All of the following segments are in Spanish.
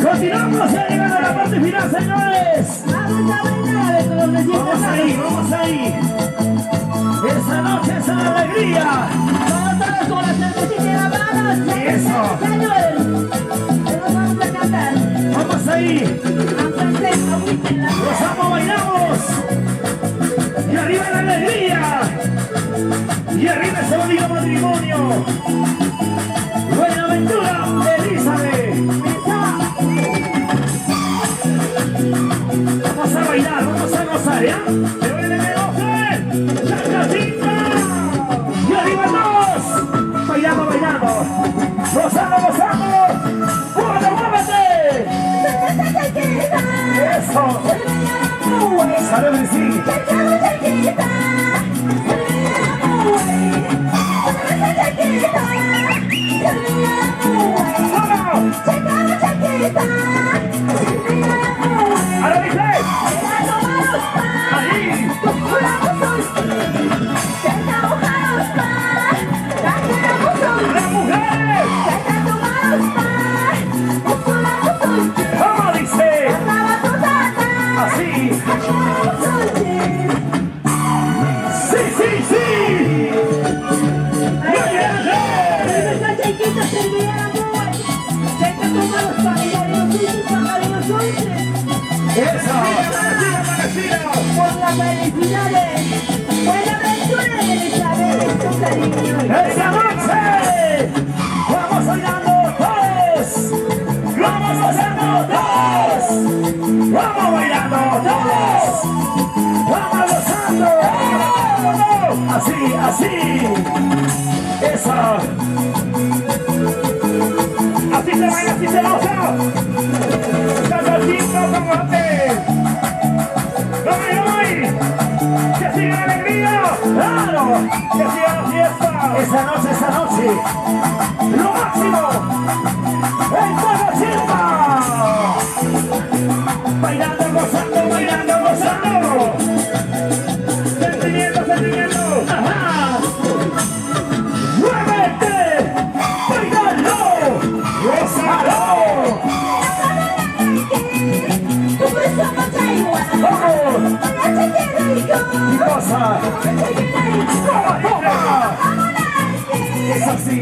Continuamos, ya llegando a la parte final, señores. Vamos ahí, vamos ahí. Esa noche es una alegría. Todos con la cervecita en las manos. Eso. Señores, nos vamos a cantar. Vamos ahí. Los amo, bailamos. Y arriba la alegría. Y arriba ese bonito matrimonio. Buenaventura, Elizabeth. Vamos a bailar, vamos a gozar, ¿ya? ¡Que bailen, que gocen! ¡Chacachita! ¡Y arriba todos! Bailando, bailando. ¡Gozando, gozando! ¡Muévete, muévete! ¡Eso! ¡Salud, sí! ¡Ahora dice! ¡Ahí! ¡Las mujeres! ¿Cómo dice? ¡Así! ¡Sí, sí, sí! Por las felicidades, Buenaventura y Elizabeth, con cariño. ¡Esa noche! ¡Vamos bailando todos! ¡Vamos gozando todos! ¡Vamos bailando todos! ¡Vamos gozando! ¡Vámonos! ¡Así, así! ¡Eso! ¡Así se baila, así se goza! ¡Cachachito, como antes! ¡Ay! ¡Que siga la alegría! ¡Claro! ¡Que siga la fiesta! Esa noche, ¡lo máximo! ¡El Cachachita! Bailando, gozando, bailando, gozando. Sentimiento, sentimiento. ¡Ajá! ¡Muévete! ¡Bailalo! ¡Gózalo! ¡Vamos! ¡Y goza! ¡Toma, toma! ¡Es así!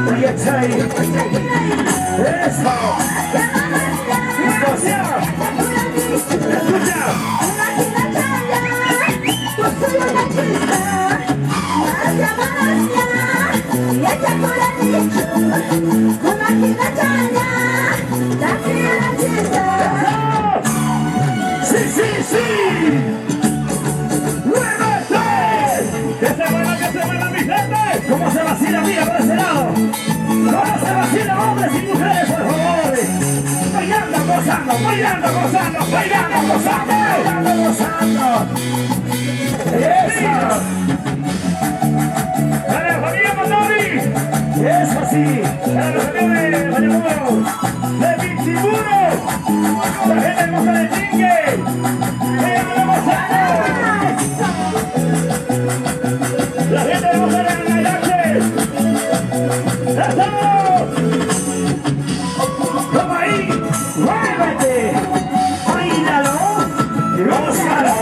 ¡Y echa ahí! ¡Eso! ¡Listo sea! ¡Escucha! ¡Sí, sí, sí! ¡Muévete! ¡Que se mueva mi gente! ¿Cómo se vacila, mira, por ese lado? ¿Cómo se vacila, hombres y mujeres, por favor? Bailando, gozando, bailando, gozando, bailando, gozando, bailando, gozando. ¡Eso! ¡Dale, familia Mandori! ¡Eso sí! ¡Dale, familia de Mañamuro! ¡De Pichiburo! ¡La gente hermosa de Chingue! ¡Véanlo gozando! ¡La gente hermosa de Anaylache! ¡Eso! ¡Toma ahí! ¡Muévete! ¡Bailalo! ¡Gózalo!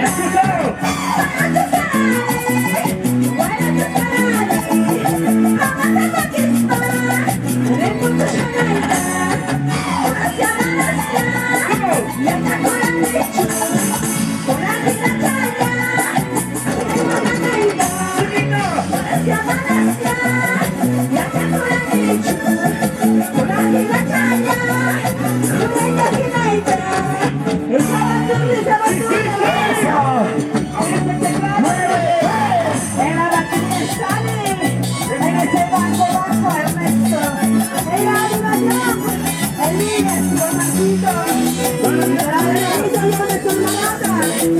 ¡Escúchalo! En la batería sale, en ese banco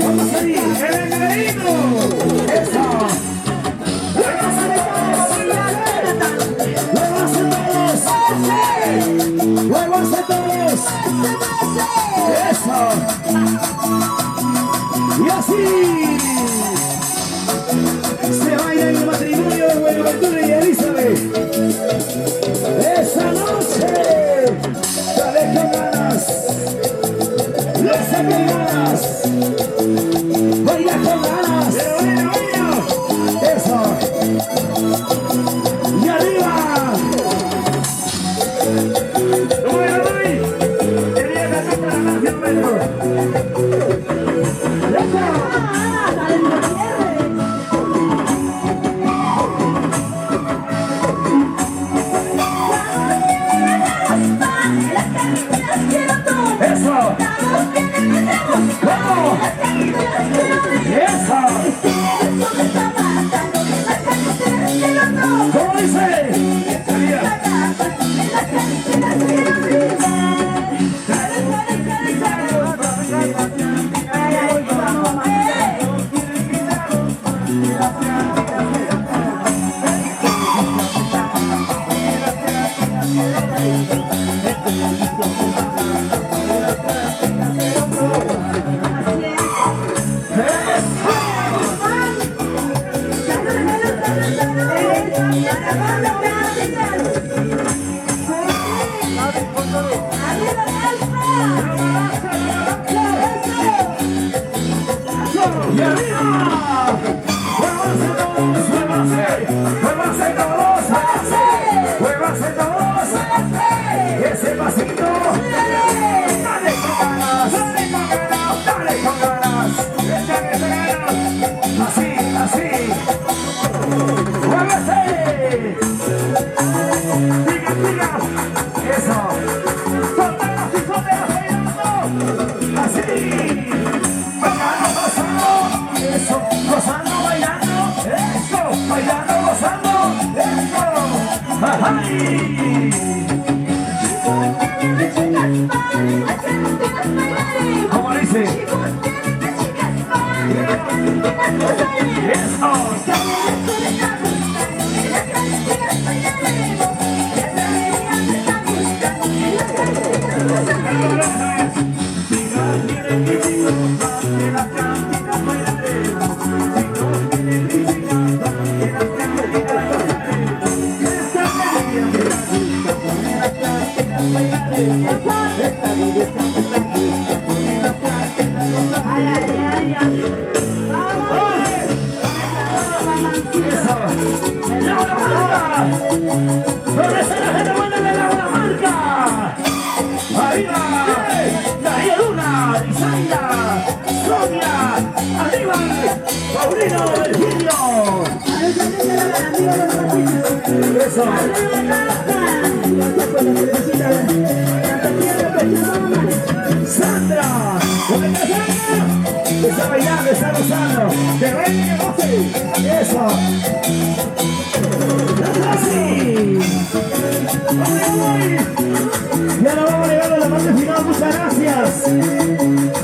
Vamos ahí, el engreído. Eso. ¡Muévanse todos! ¡Eso! Y así se baila en el matrimonio de Buenaventura y Elizabeth. ¡Esa noche! ¡Dale con ganas! ¡Las ganas! ¡Baila con ganas! ¡Eso! ¡Y arriba! ¿Cómo dice? ¿Dónde está la gente buena de la marca? ¡Arriba! Darío Luna, Isaida, Sonia, arriba, Paulino, Virgilio. Eso. Sandra, está bailando, está gozando. ¡Que baile, que goce! Eso. Así. Y ahora vamos a llegar a la parte final, muchas gracias.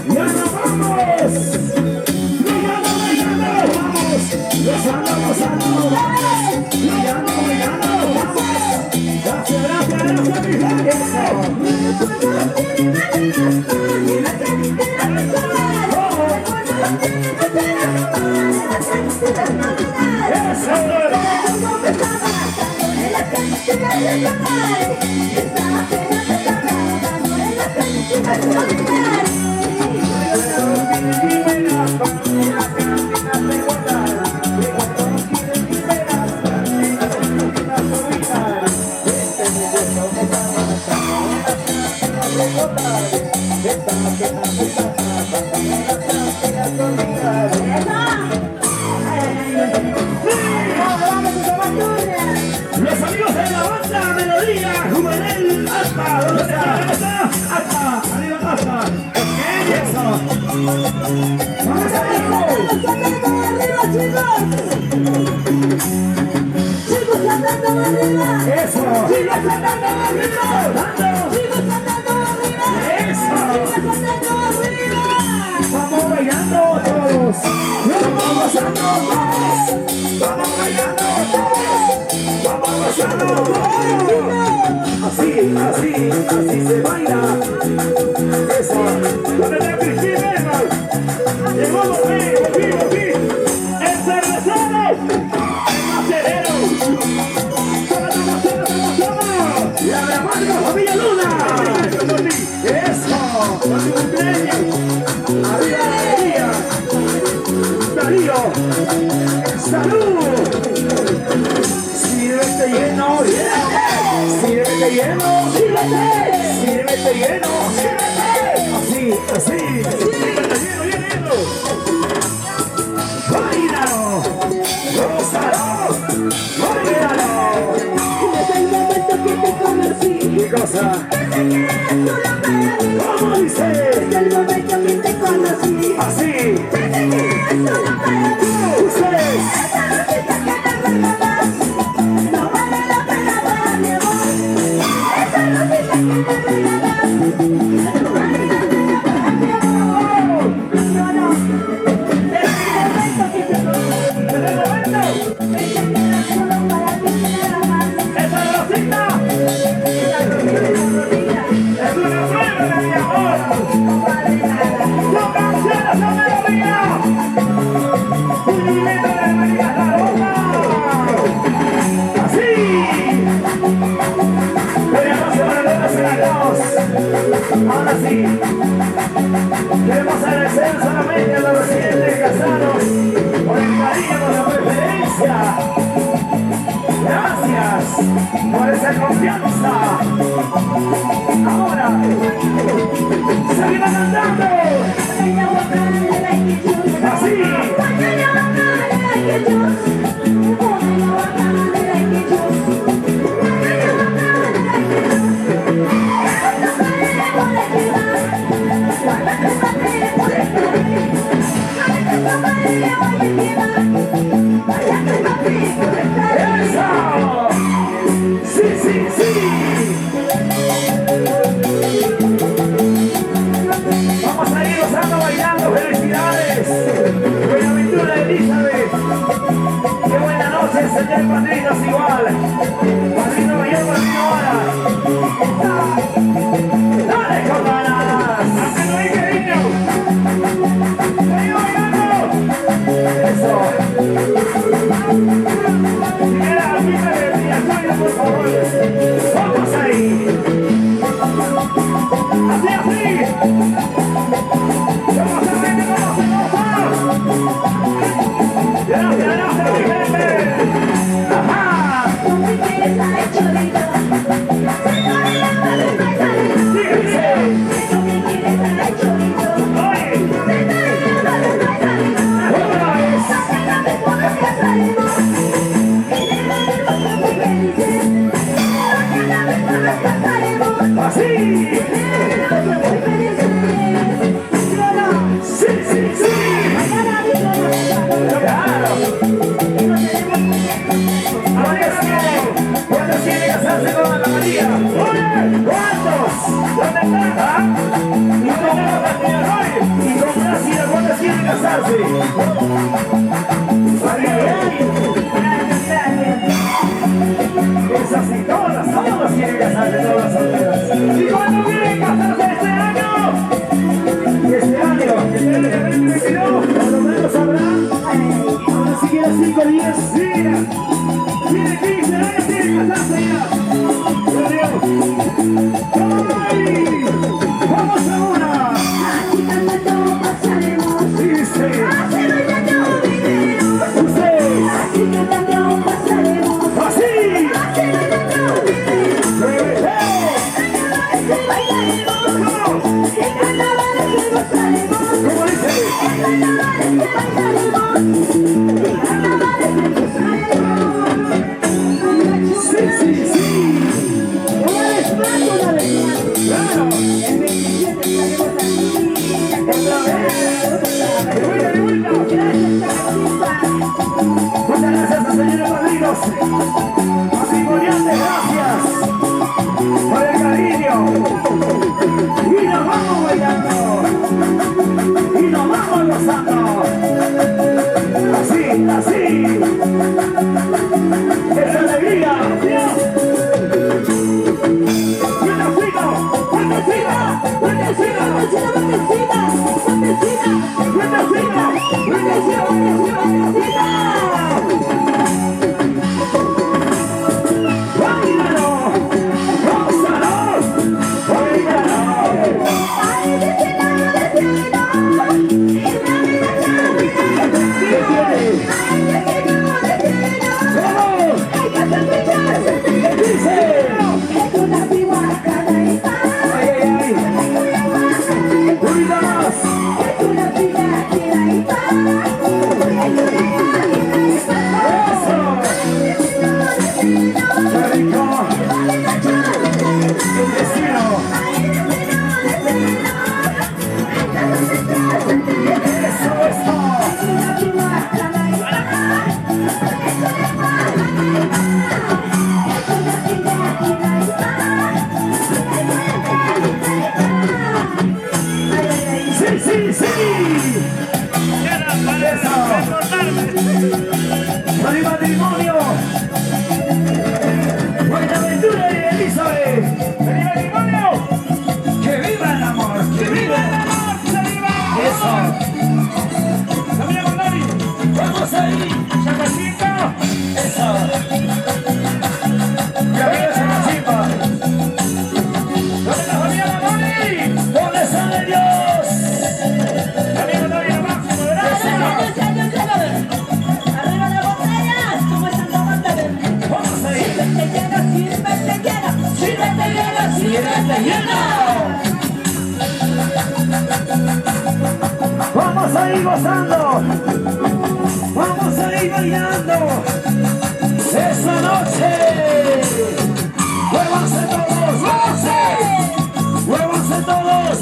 Y ahora vamos. Bailando, bailando, vamos. Gozando, gozando. Bailando, bailando, vamos. Gracias, gracias, gracias, mi gente. Eso. Los amigos de la banda Melodía Juvenil Alfa, ¿dónde está? Alfa, arriba Alfa. Eso. Vamos arriba. Chicos, cantando arriba. Eso. Chicos, cantando arriba. Chicos, cantando arriba. gozando todos, vamos bailando todos, vamos gozando todos. Así, así, así se baila. Eso. ¿Dónde está Cristina? Llegó Bobí. El cervecero. El macerero. Y a la mano, familia Luna. Eso. Por su cumpleaños. Arriba la alegría. Darío. Salud. Sírvete lleno, sírvete lleno, sírvete lleno, así, así, sírvete lleno, bailalo, gózalo, bailalo. Desde el momento que te conocí, ¿Qué cosa? ¿Cómo dice? desde el momento que te conocí, Así, desde que eres solo para mí. ustedes, Esa rosita que te regalas, no vale la pena para mi amor. Esa rosita que te regalas, no vale la pena para mi amor. No, no, desde el momento que te conocí, desde el momento, pensé que era solo para mí nada más. esa rosita Esa rosita colorida, es una prueba de mi amor. no vale nada. ¡Son canciones, son melodías! ¡Un movimiento de María Rosa! ¡Así! Queremos agradecer a Dios. Ahora sí. Queremos agradecer solamente a los residentes casados por el cariño, por la preferencia. Gracias por esa confianza. Ahora, seguimos cantando. Así. ¡Eso! ¡Sí, sí, sí! Vamos a ir gozando, bailando. ¡Felicidades! Buenaventura Elizabeth. ¡Qué buena noche, señor padrinos igual! Padrino mayor, padrino ahora. ¡Dale, camaradas! ¡Hacen ahí, cariño! ¡Sigue bailando! ¡Eso! Mira, quítale el diacuario, por favor. ¡Vamos ahí! ¡Así, así! ¡Vamos a ver cómo se goza! ¡Gracias, gracias, mi gente! ¡Ajá! ¡Síguese! ¡Oye! ¡Otra vez! ¡Así! ¡Sí, sí, sí! ¡Claro! Ahora sí, ¿cuántos quieren casarse con Ana María? ¡Oye! ¿Cuántos? ¿Dónde están? ¿Ah? ¿Y con Gracia, cuántos quieren casarse? Es así, todas quieren casarse, todas las solteras. ¿Y cuándo quieren casarse este año? Este año, este año que 2022, por lo menos habrá, ni siquiera 5 días. Sí, tiene 15 años, quieren casarse ya. ¡Por Dios! ¡Ay! ¡Vamos ahora! ¡Dice! ¡Usted! ¡Así! ¿Cómo dice? ¡Sí, sí, sí! ¡Claro! ¡Otra vez! ¡De vuelta! Muchas gracias a señores padrinos. Matrimoniales, gracias por el cariño. Y nos vamos bailando. Y nos vamos gozando. Así a ir gozando. Vamos a ir bailando. Esta noche. Muévanse todos. Muévanse todos.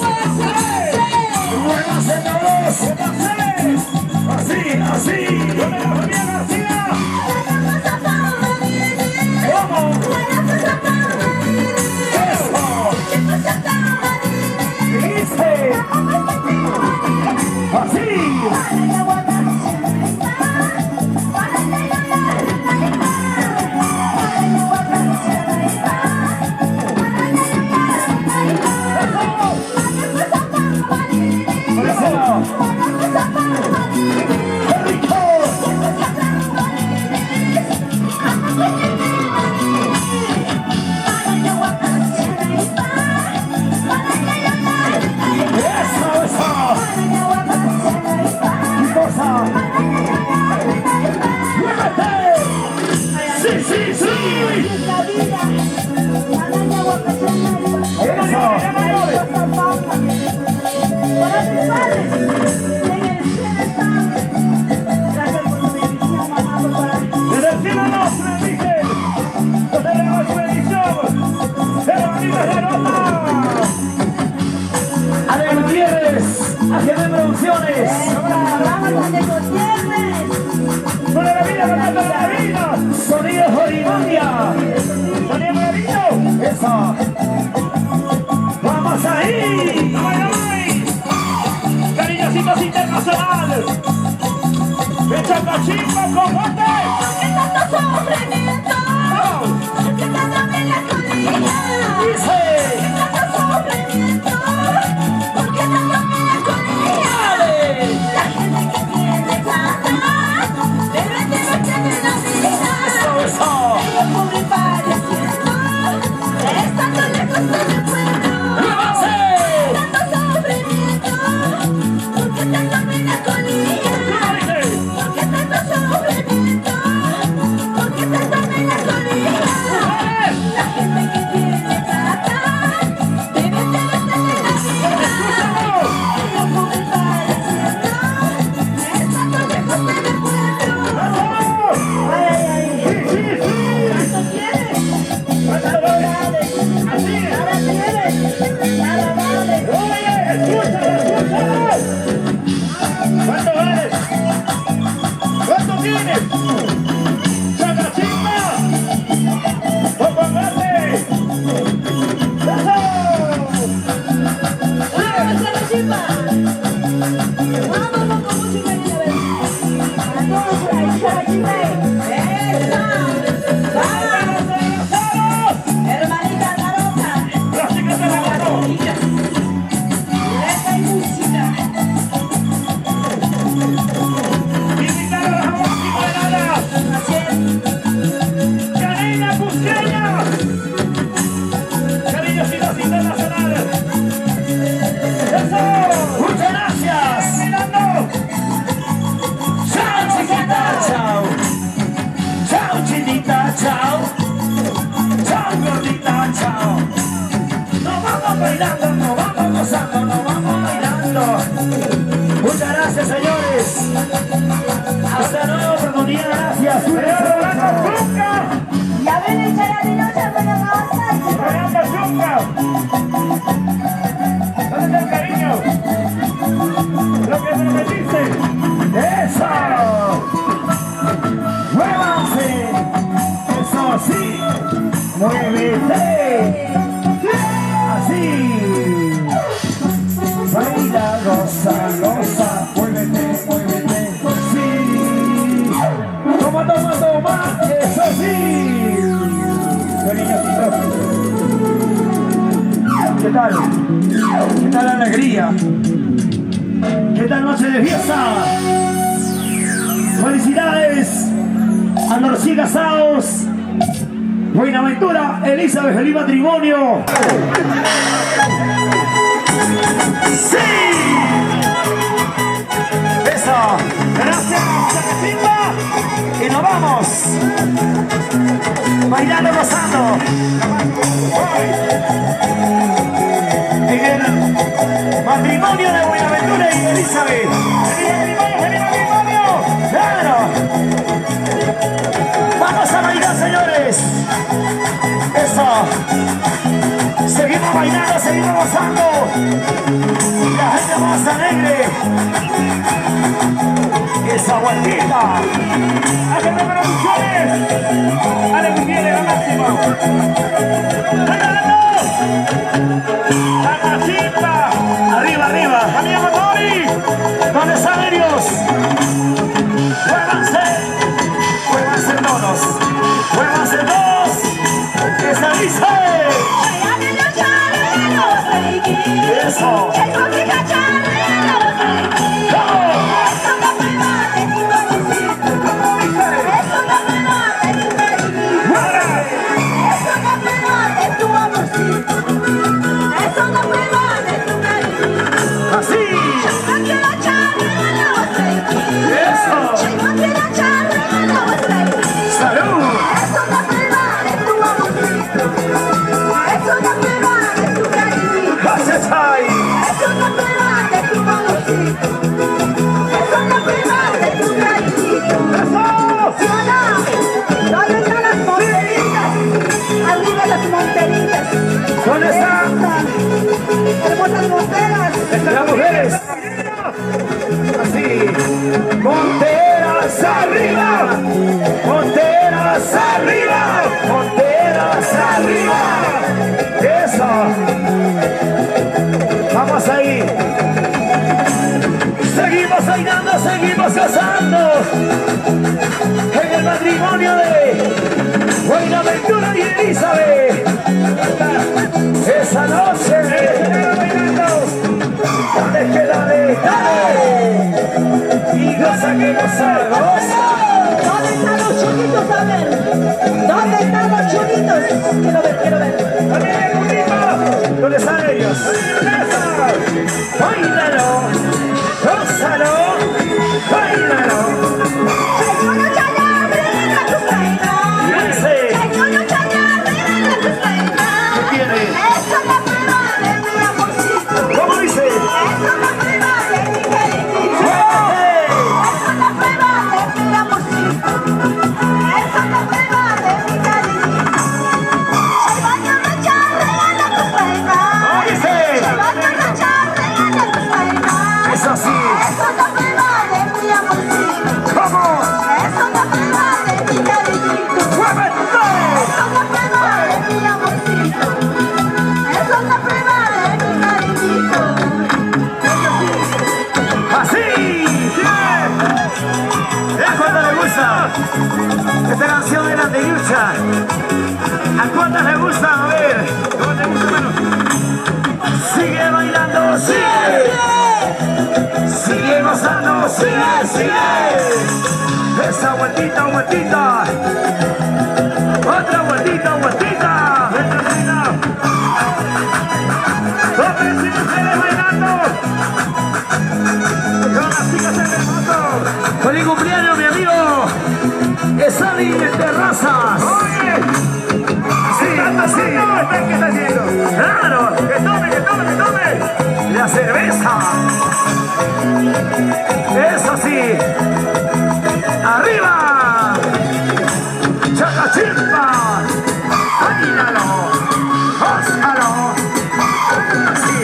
Muévanse todos. Así, así. ¿Cómo? Eso. Dice. Así. Sonido Jorimandia. Sonido Maravillo. Eso. Vamos ahí. Cariñositos internacionales. De Chacachimba, combate. ¿Por qué tanto sufrimiento? ¿Por qué tanta melancolía? Dice. ¿Por qué tanto sufrimiento? ¿Por qué tanta melancolía? La gente que tiene plata debe tener la vida. Eso. Yo pobre padeciendo, estando lejos de mi pueblo. Tanto sufrimiento, ¿por qué tanta melancolía? ¿Por qué tanto sufrimiento? ¿Por qué tanta melancolía? La gente que tiene plata debe tener la vida. Yo pobre padeciendo, estando lejos de mi pueblo. Ay, ¿cuánto quieres? Nada vale. Nada tienes. Nada vale. ¿Cuánto vale? ¿Cuánto tienes? ¡Chacachimba! ¡Combate! ¡Eso! ¡Vamos, Chacachimba! ¡Vámonos con mucho cariño! ¡A todos por ahí, Chacachimba! ¡Eso! ¡Vamos! Hermanita Taroca. ¡Las chicas de la mano! Letra y música. ¡Invitar a las aguas liberadas! ¡Canela Cusqueña! ¡Cariñositos internacionales! ¡Eso! ¡Muchas gracias! ¡Mirando! ¡Chao, chiquita! ¡Chao! ¡Chao, chinita! ¡Chao! ¡Chao, gordita! ¡Chao! ¡Nos vamos bailando! ¡Nos vamos gozando! ¡Nos vamos bailando! ¡Muchas gracias, señores! ¡Hasta luego, oportunidad! ¡Gracias! ¡Señor Blanco Zunca! Ya ven el charatino, ya ven la basta. ¡Fernando Zunca! ¿Dónde está el cariño? ¡Lo que prometiste! ¡Eso! ¡Muévanse! ¡Eso sí! ¡Muévete! ¡Así! Baila, goza, goza, muévete, muévete, sí. Toma, toma, toma, eso sí. ¿Qué tal? ¿Qué tal la alegría? ¿Qué tal noche de fiesta? Felicidades a los recién casados. Buenaventura, Elizabeth, feliz matrimonio. ¡Sí! ¡Eso! ¡Gracias, Chacachimba! ¡Y nos vamos! Bailando, gozando. En el matrimonio de Buenaventura y Elizabeth. Seguimos gozando. La gente más alegre. Esa vueltita. A que tengan las opciones. Ale que tiene la máxima. La casita. Arriba, arriba. Amigo Motori. ¿Dónde están ellos? Muévanse todos. Muévanse todos. Esa dice. Eso. ¿Dónde están? Hermosas monteras. Las mujeres. Así. Monteras arriba. Monteras arriba. Monteras arriba. Eso. Vamos ahí. Seguimos bailando, seguimos gozando. En el matrimonio de Buenaventura y Elizabeth. Esa noche dale que dale, dale y goza que goza, goza. ¿Dónde están los chonitos? A ver, ¿dónde están los chonitos? Quiero ver, quiero ver. ¿Dónde están ellos? Báilalo, gózalo, báilalo. Esta canción era de lucha. ¿A cuántas le gusta? A ver, ¿cómo te gusta menos? Sigue bailando, sigue. Sigue gozando, sigue, sigue. Esa vueltita, vueltita. Otra vueltita, vueltita. Hombres y mujeres bailando. Con las chicas en el fondo. Feliz cumpleaños, mi amigo. Esali de Terrazas. Oye, así, así. ¿Qué está haciendo? Claro, que tome, que tome, que tome. La cerveza. Eso sí. Arriba. Chacachimpa. Bailalo. Gózalo. Así.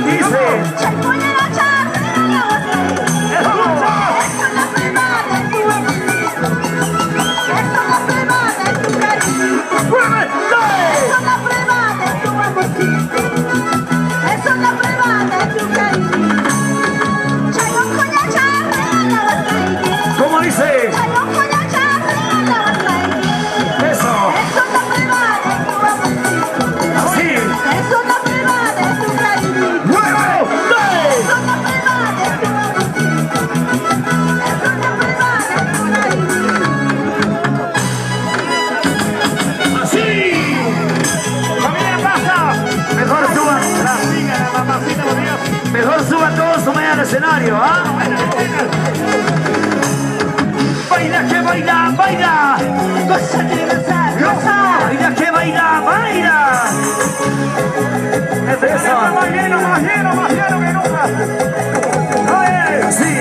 Dice. ¿Cómo dice? Eso. Así. ¡Mueve! Así. Familia pasa. Mejor suban la siga, la mamacita, por Dios. Mejor suban todos, sumen al escenario, ¿ah? Baila que baila, baila. Goza que goza, goza. Baila que baila, baila. Eso. Más lleno, más lleno, más lleno que nunca. Oye, así.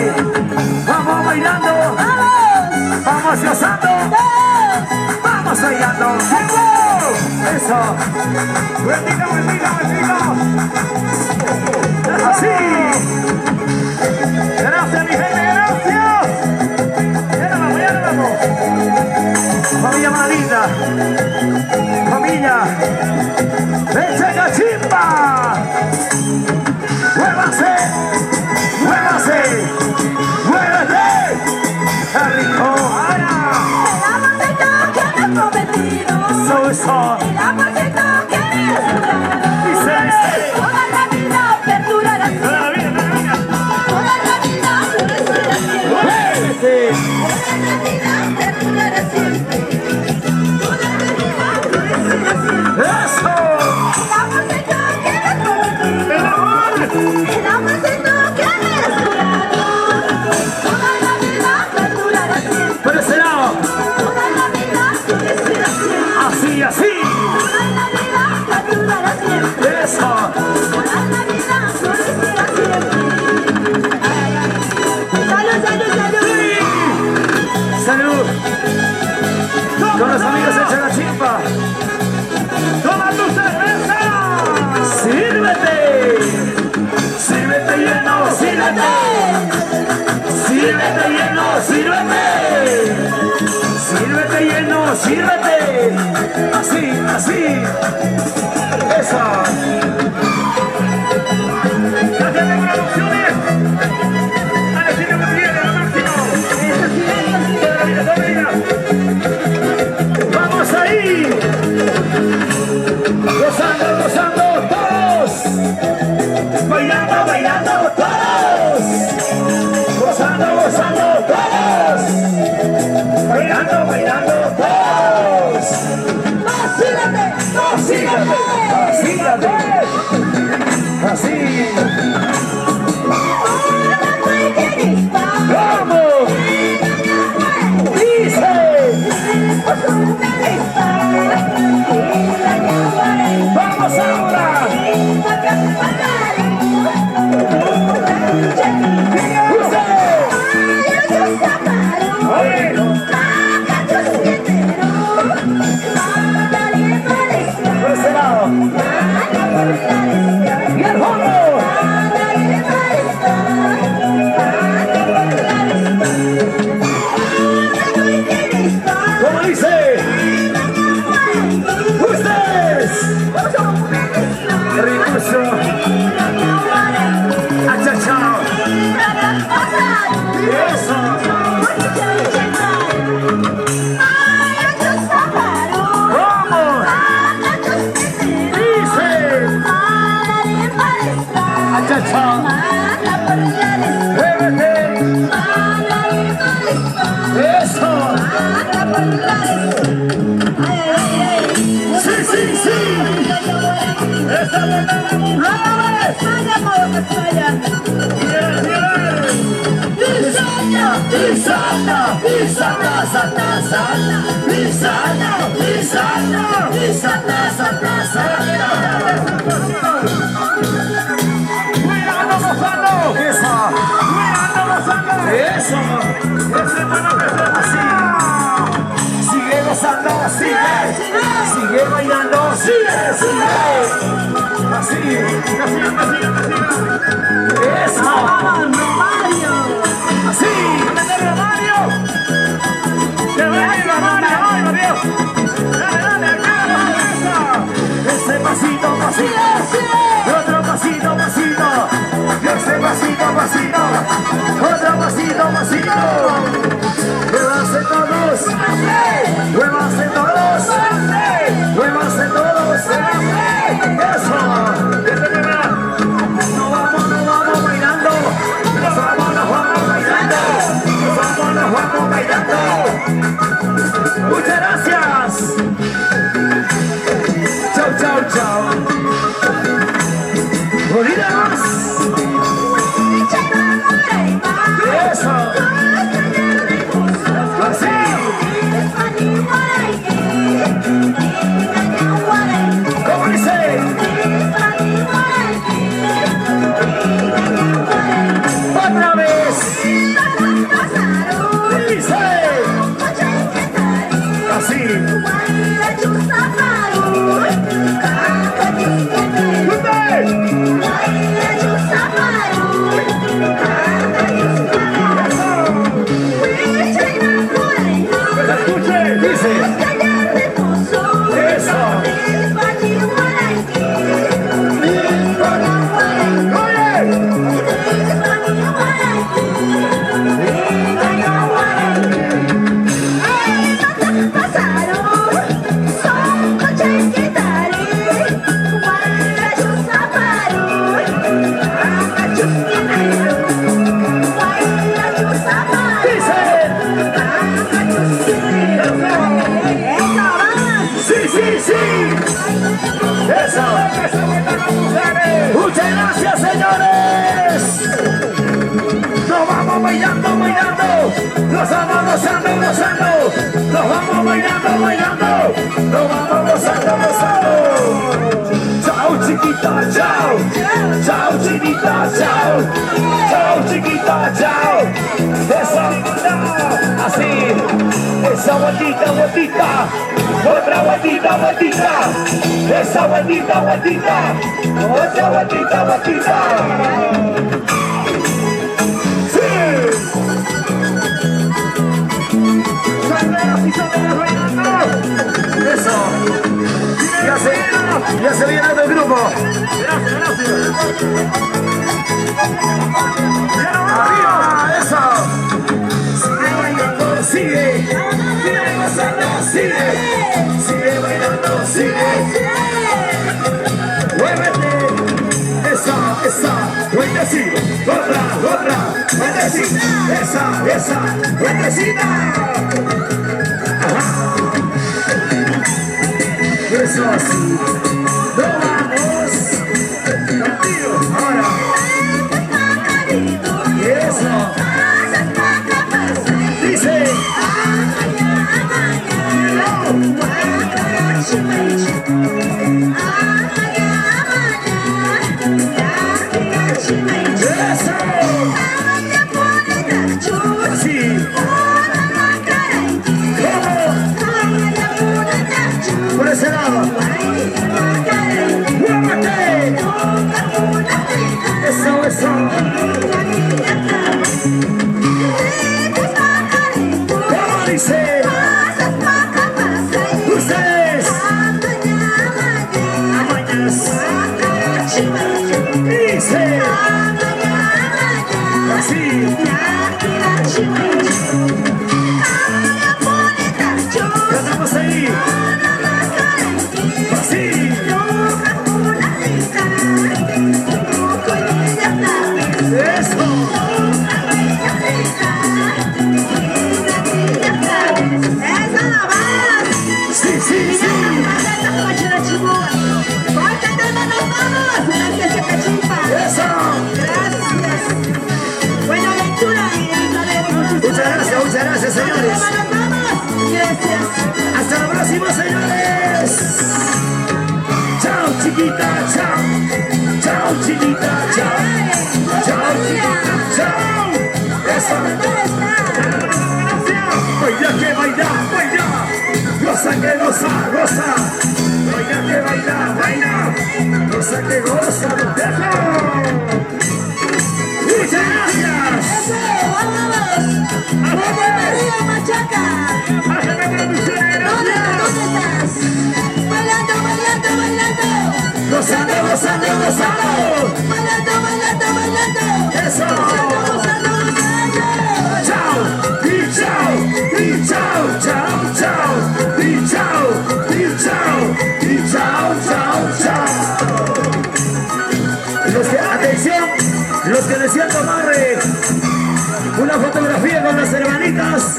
Vamos bailando. Vamos gozando. Vamos bailando. Eso. Bendito, bendito, bendito. Así. Gracias, mi gente, gracias. Ya nos vamos. Familia Manita. Familia. ¡Echa cachimba! ¡Muévase! ¡Muévase! ¡Muévete! ¡Qué rico! ¡Ahora! Eso. El amorcito que me has jurado. Dice. Toda la vida perdurará siempre. Toda la vida. Toda la vida florecerá siempre. ¡Muévete! Toda la vida perdurará siempre. Toda la vida florecerá siempre. ¡Eso! El amorcito que me has prometido. ¡El amor! El amorcito que me has jurado. Toda la vida perdurará siempre. ¡Por ese lado! Toda la vida florecerá siempre. ¡Así, así! Toda la vida perdurará siempre. ¡Eso! Toda la vida florecerá siempre. Salud, salud, salud. ¡Salud! Con los amigos echa la chimpa. ¡Toma tu cerveza! ¡Sírvete! ¡Sírvete lleno! ¡Sírvete! ¡Sírvete lleno! ¡Sírvete! ¡Sírvete lleno! ¡Sírvete! Así, así. Eso. Gracias de producciones. Al estilo que viene, al máximo. Vamos ahí. Gozando, gozando todos. Bailando, bailando todos. Gozando, gozando todos. Bailando, bailando todos. Vacílate, Vacílate, vacílate. Así. ahora puedes estar. ¡Vamos! ¡Dice! ¡Vamos ahora! Por ese lado. ¡Y el fondo! ¿Cómo dice? ¡Ustedes! ¡Recurso! ¡Achachao! ¡Eso! ¡Vamos! ¡Dice! ¡Achachao! ¡Muévete! ¡Eso! ¡Sí, sí, sí! ¡Esa ¡Eso! Así. Sigue gozando, sigue. Sigue bailando, sigue, sigue. Así, así, así, así. Eso. Así. Romario. ¡Que venga, Romario! ¡Ay, Dios! ¡Dale, dale! ¡Acá! Ese pasito, pasito. Otro pasito, pasito. Ese pasito, pasito. Otro pasito, pasito. ¡Muévanse todos! ¡Muévanse todos! ¡Muévanse todos! ¡Eso! chiquita, chao. Chao, chiquita, chao. Chao, chiquita, chao. Esa, no, así. Esa vueltita, vueltita. Otra vueltita, vueltita. Esa vueltita, vueltita. Otra vueltita, vueltita. Sí. Salveras y salveras bailando. Eso. Ya se viene el grupo. Arriba, eso. Sigue bailando, sigue. Sigue gozando, sigue. Sigue bailando, sigue. Muévete. Esa. Vueltecita. Otra. Vueltecita. Esa. Vueltecita. Ajá. Eso así. No vamos. Contigo. Ahora. Eso. Dice. Por ese lado. ¡Muévete! Eso. ¿Cómo dice? Ustedes. Dice. Así. Cantamos ahí. Así. Eso. Sí. Eso. Buena lectura y Muchas gracias, señores. Gracias. Hasta la próxima, señores. Chao, chiquita, chao. Chao, chiquita, chao. Chao, chiquita, chao. Eso. Baila que baila. Goza que goza. Baila que baila. Goza que goza. Muchas gracias. María Machaca. ¿Dónde estás? Bailando. Gozando. Bailando. Eso. Gozando. Chao. Y chao. Atención, los que desean tomar una fotografía con las hermanitas,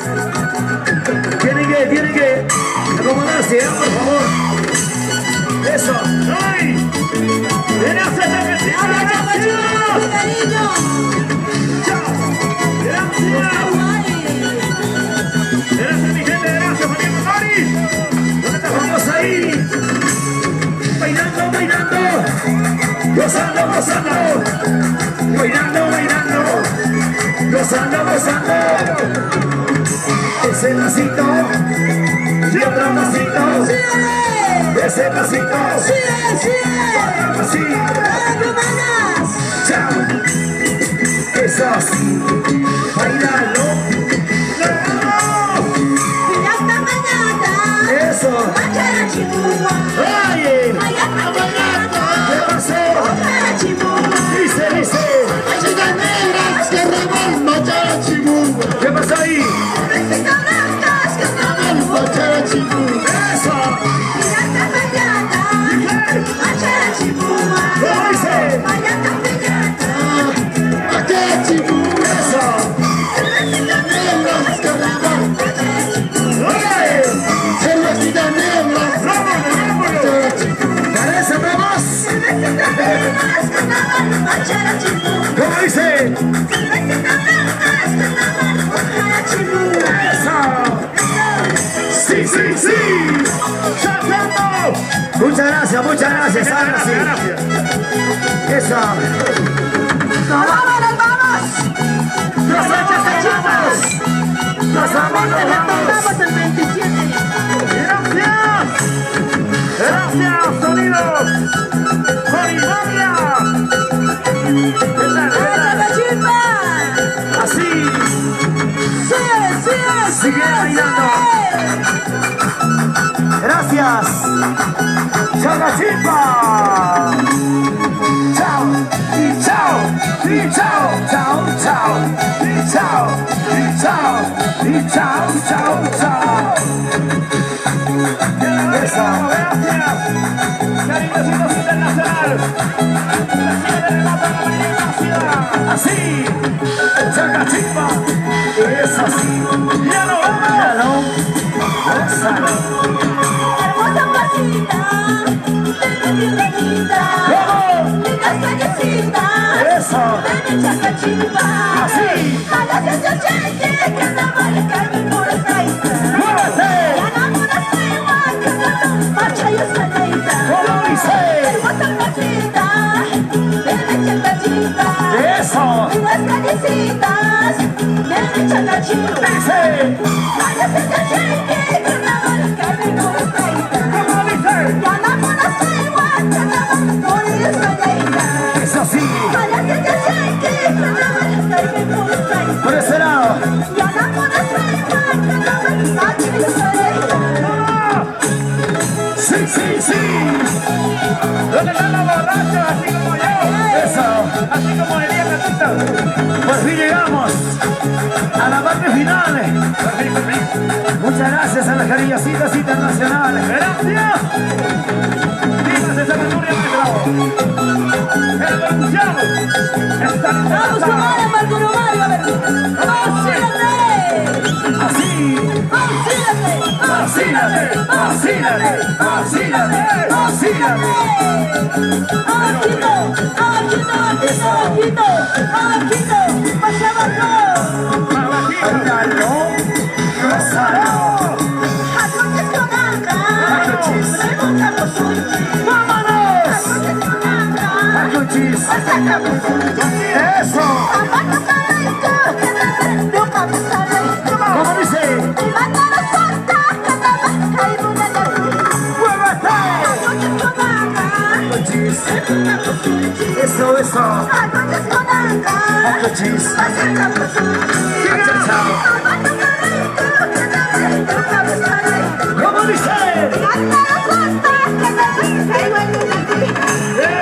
tienen que acomodarse, por favor. Eso. ¡Ay! ¡Gracias, cariño! ¡Chao! ¡Gracias! ¡Gracias, mi gente! ¡Gracias, María Mari! ¿Dónde estás? ¡Vamos ahí! ¡Bailando! ¡Gozando! ¡Gozando! Ese pasito y otro pasito. Ese pasito. Otro pasito. Chao. Eso así. Bailando. Eso. Oye. ¿Qué pasó? Dice. ¿Qué pasó ahí? Eso. ¿Cómo dice? ¿Cómo dice? ¡Eso! ¡Sí! ¡Saltando! Muchas gracias, Ana, sí. Gracias. Eso. ¡Nos vamos! Nos vamos. Retornamos el 27. Gracias, sonidos. Coridonia. ¡Anda la chispa! Así. Sigue bailando. Gracias. Chagachimba. Chao. Y chao. Y chao. Chao, chao. Y chao. Y chao. Y chao, chao, chao. Eso. Gracias. Cariñositos Internacional. Así. Chagachimba. Es así. Ya no vamos. Ya no. Gózalo. Hermosa pasita, de mi tierrita, ¿Cómo? lindas callecitas, Eso. de mi Chacachimba. Así. A las 8:80 que andaba el Carmen por las raíces. ¡Muévete! Ya no me las tengo, que andaba marcha y escalita. ¿Cómo dice? Hermosa pasita, de mi Chacachimba. Eso. Lindas callecitas, de mi Chacachimba. Dice. A las 8:80 que andaba el Carmen por las raíces. ¿Cómo dice? Ya no me las tengo, que andaba por escalita. Eso sí. A las 8:80 que andaba el Carmen por las raíces. Por ese lado. Ya no me las tengo, que andaba marcha y escalita. Sí, sí, sí. ¿Dónde están los borrachos? Así como yo. Eso. Así como Elías Gatito. Por fin llegamos a la parte final. Muchas gracias a las cariñositas internacionales. Gracias. Viva César Venturia, maestro. En la percusión. Vamos a tomar Marco Romario, a ver. Así. ¡Vacílate! Vacílate, vacílate, vacílate. ¡Ojito! ¡Más abajo! Bailalo. Gózalo. ¡Jacones con Andra! ¡Preguntamos un ¡Vámonos! ¡Jacones con Andra! Acuchis. ¡Sacamos un Eso. ¡Abajo careco! ¡Que te vende un cabezareco! ¿Cómo dice? ¡Y manda la santa! ¡Que te va a ir una la luz! ¡Muévete! ¡Jacones con Andra! Acuchis. ¡Preguntamos un Eso. ¡Jacones con Andra! Acuchis. ¡Sacamos un Achachao. ¡Abajo careco! ¡Que te vende un cabezareco! ¿Cómo dice? ¡Manda la santa! ¡Que te va a ir una luz!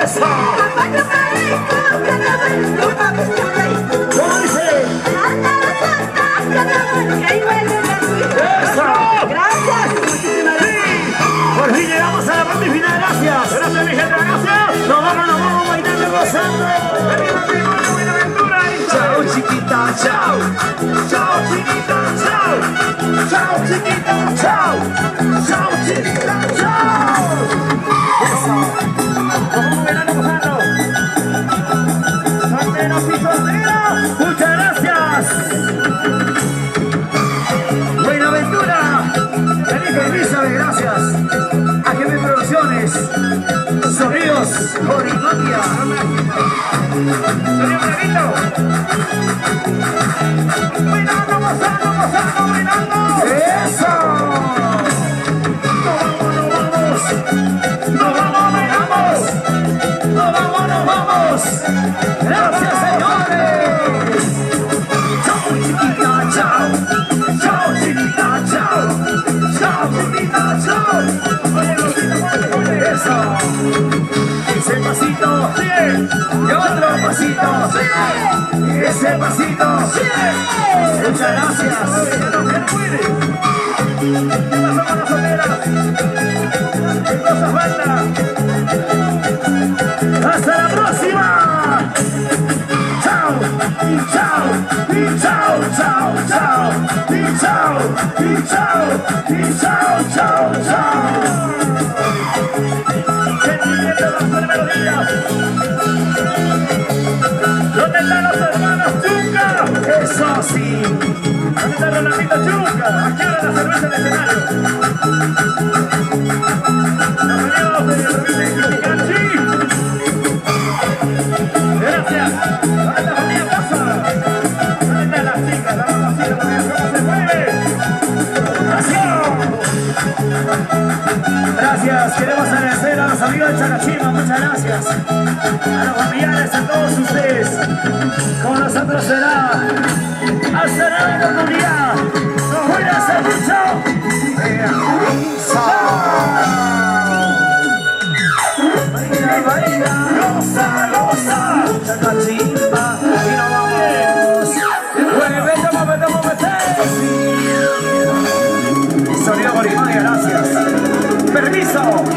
Eso. ¡Abajo careco! ¡Que te vende un cabezareco! ¿Cómo dice? ¡Anda la santa! ¡Que te va a ir una luz! Eso. Gracias. Por fin llegamos a la parte final. Gracias. Gracias, mi gente. Gracias. Nos vamos bailando, gozando. Buenaventura. Chao, chiquita, chao. Chao, chiquita, chao. Chao, chiquita, chao. Chao, chiquita, chao. Eso. Como verano gozando. Solteros y solteras. Muchas gracias. Buenaventura. Elizabeth, gracias. A Jefe Producciones. Sonidos, Origonia. Señor Bravito. Bailando, gozando, bailando. Eso. Nos vamos. Gracias, señores. Chao, chiquita, chao. Chao, chiquita, chao. Chao, chiquita, chao. Eso. Ese pasito. Y otro pasito. Ese pasito. Muchas gracias. Hasta la próxima. Chao. Y chao. Y chao, chao, chao. Y chao. Y chao. Y chao, chao, chao. ¿Dónde están los hermanos Chunga? Eso sí. ¿Dónde está Rolandito Chunga? Aquí ahora la cerveza en el escenario. Nos venimos amigos de Chacachima, muchas gracias. A los familiares, a todos ustedes. Con nosotros será. Hasta la oportunidad. Nos voy a hacer mucho. Baila, baila, goza, goza. Chacachima, y nos vamos. Muévete, muévete, muévete. Sonido Borimagia, gracias. Permiso.